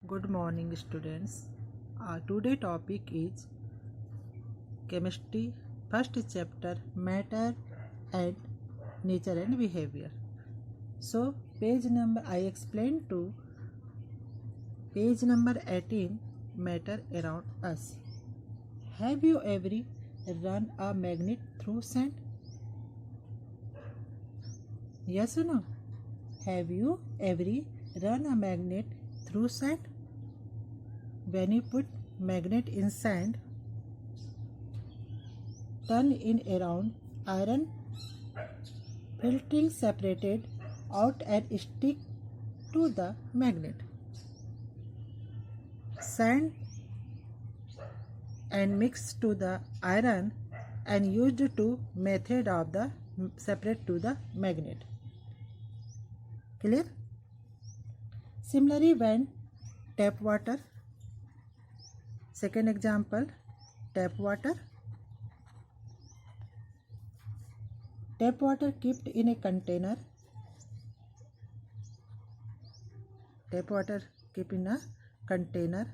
Good morning, students. Today topic is chemistry. First chapter, matter and nature and behavior. So page number I explained to page number 18, matter around us. Have you ever run a magnet through sand? Yes or no? Have you ever run a magnet through sand? When you put magnet in sand, turn in around iron filtering separated out and stick to the magnet. Sand and mix to the iron and used to method of the separate to the magnet. Clear? Similarly, when tap water, second example, tap water kept in a container. Tap water kept in a container.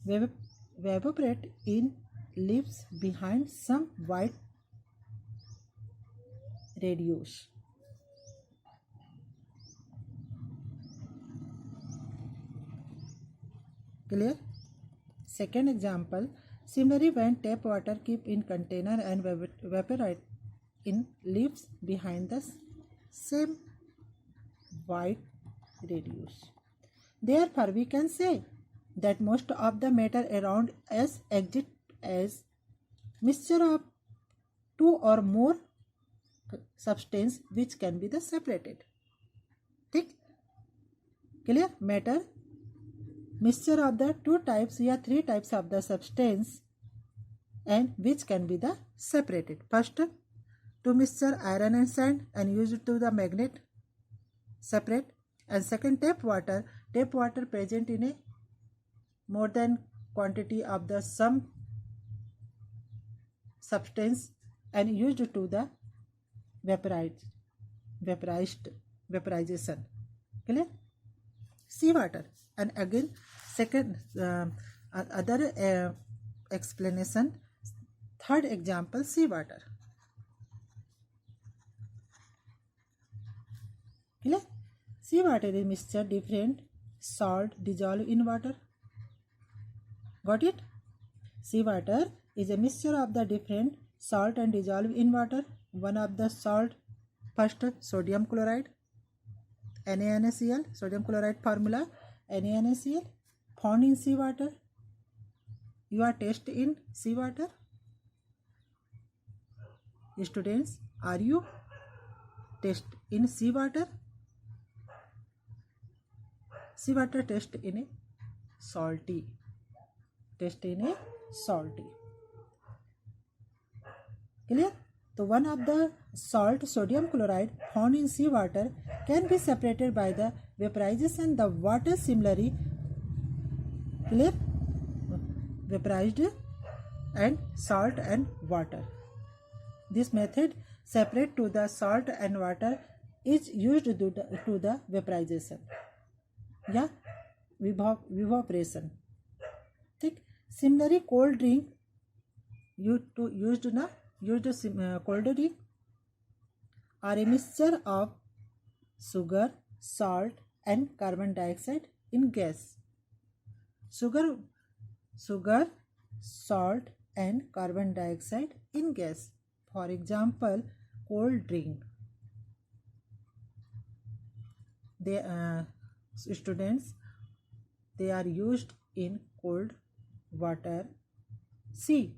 Evaporate in leaves behind some white radius. Clear? Second example, similarly when tap water kept in container and evaporate in leaves behind the same white radius. Therefore, we can say that most of the matter around us exists as mixture of two or more substance which can be the separated. ठीक? Clear? Matter mixture of the two types or three types of the substance and which can be the separated. First, two mixture iron and sand and used to the magnet separate, and second tap water present in a more than quantity of the some substance and used to the vaporization. Clear? Sea water, and again second other explanation. Third example, sea water. Clear? Sea water is mixture different salt dissolved in water. Got it? Sea water is a mixture of the different salt and dissolved in water. One of the salt, first sodium chloride, NaNaCl, sodium chloride formula, NaNaCl, found in sea water. You are test in sea water. Students, are you test in sea water? Sea water test in a salty. Test in a salty. Clear? So one of the salt, sodium chloride, found in sea water can be separated by the vaporization. The water similarly, clear? Vaporized and salt and water. This method separate to the salt and water is used to the vaporization. Yeah, evaporation. ठीक? Similarly, cold drink used cold drink are a mixture of sugar, salt and carbon dioxide in gas. Sugar, salt and carbon dioxide in gas. For example, cold drink. Students, they are used in cold water. C.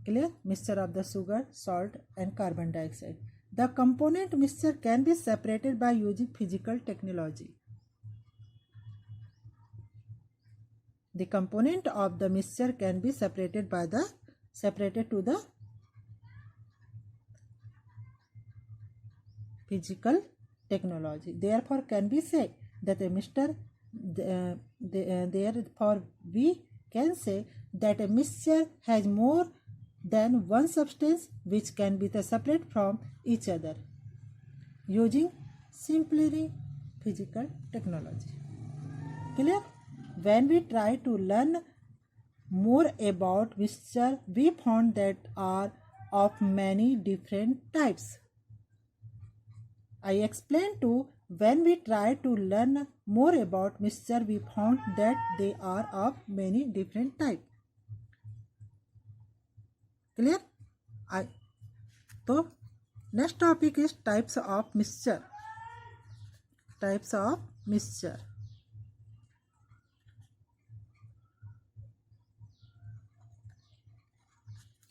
Clear? Mixture of the sugar, salt and carbon dioxide. The component mixture can be separated by using physical technology. The component of the mixture can be separated to the physical technology. Therefore, can we say that a mixture? Therefore, we can say that a mixture has more than one substance which can be separate from each other using simply physical technology. Clear? When we try to learn more about mixture, we found that are of many different types. I explained to when we try to learn more about mixture, we found that they are of many different types. Clear? So next topic is types of mixture. Types of mixture.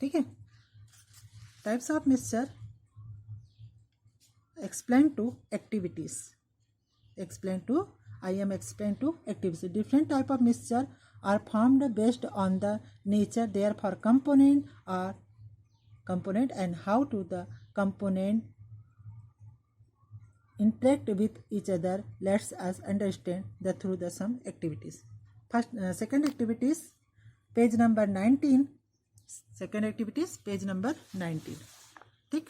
ठीक है. Types of mixture. Explain to activities. Explain to activities. Different type of mixture are formed based on the nature, therefore component and how to the component interact with each other. Let's us understand the through the some activities. First, second activities, page number 19. Second activities, page number 19. ठीक.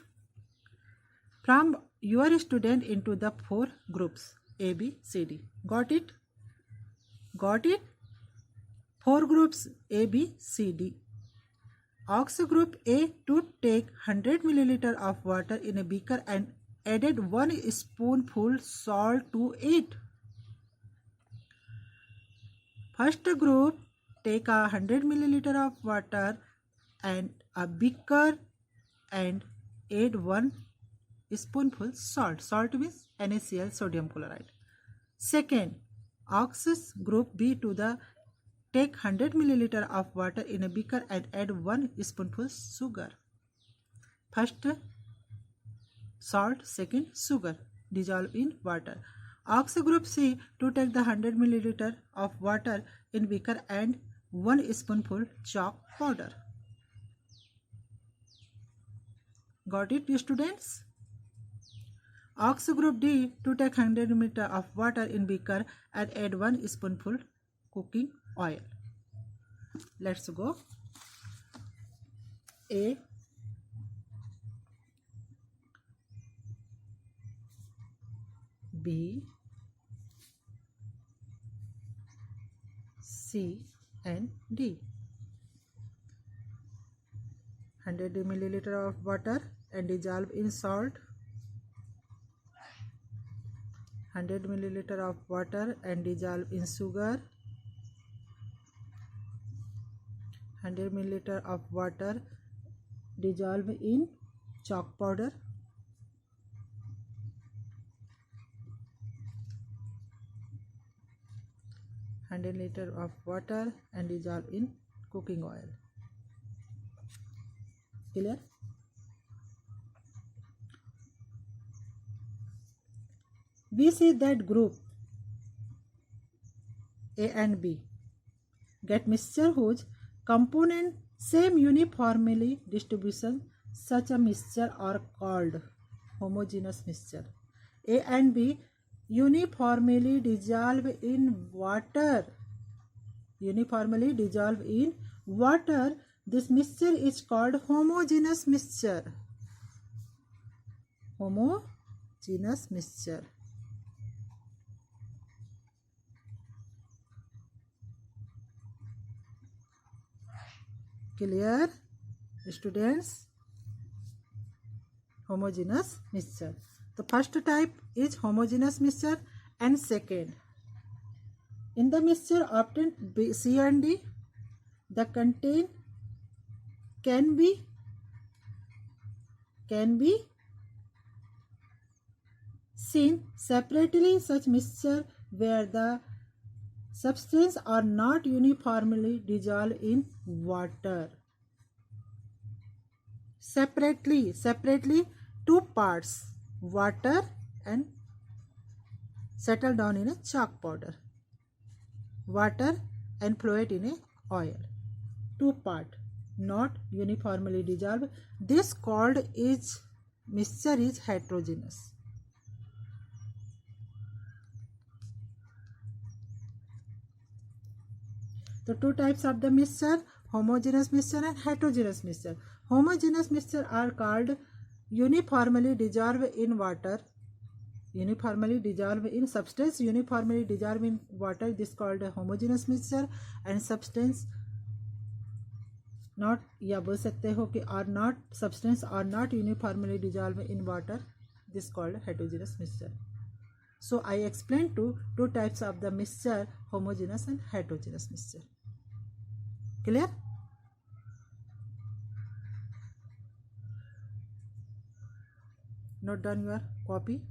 From your student into the 4 groups A, B, C, D. Got it? Got it? 4 groups A, B, C, D. Ask group A to take 100 milliliter of water in a beaker and added 1 spoonful salt to it. First group take 100 milliliter of water and a beaker and add 1 spoonful salt. Salt means NaCl, sodium chloride. Second, asks group B to the take 100 milliliter of water in a beaker and add 1 spoonful sugar. First salt, second sugar, dissolve in water. Ask group C to take the 100 milliliter of water in beaker and 1 spoonful chalk powder. Got it, students? Ask group D to take 100 milliliter of water in beaker and add 1 spoonful cooking oil. Let's go. A, B, C and D. 100 milliliter of water and dissolve in salt. 100 milliliter of water and dissolve in sugar. 100 milliliter of water dissolve in chalk powder. 100 liter of water and dissolve in cooking oil. Clear? We see that group A and B get mixture whose component same uniformly distribution. Such a mixture are called homogeneous mixture. A and B uniformly dissolve in water. Uniformly dissolve in water. This mixture is called homogeneous mixture. Homogeneous mixture. Clear, students? Homogeneous mixture. The first type is homogeneous mixture and second. In the mixture obtained B, C and D, the content can be seen separately. Such mixture where the substances are not uniformly dissolved in water. Separately, 2 parts, water and settle down in a chalk powder. Water and fluid in a oil. 2 part, not uniformly dissolved. This called is mixture is heterogeneous. The 2 types of the mixture, homogeneous mixture and heterogeneous mixture. Homogeneous mixture are called uniformly dissolved in water uniformly dissolve in substance uniformly dissolve in water, this called a homogeneous mixture, and substance not, या बोल सकते हो कि are not substance are not uniformly dissolve in water, this called heterogeneous mixture. So I explained two types of the mixture, homogeneous and heterogeneous mixture. Clear? Note down your copy.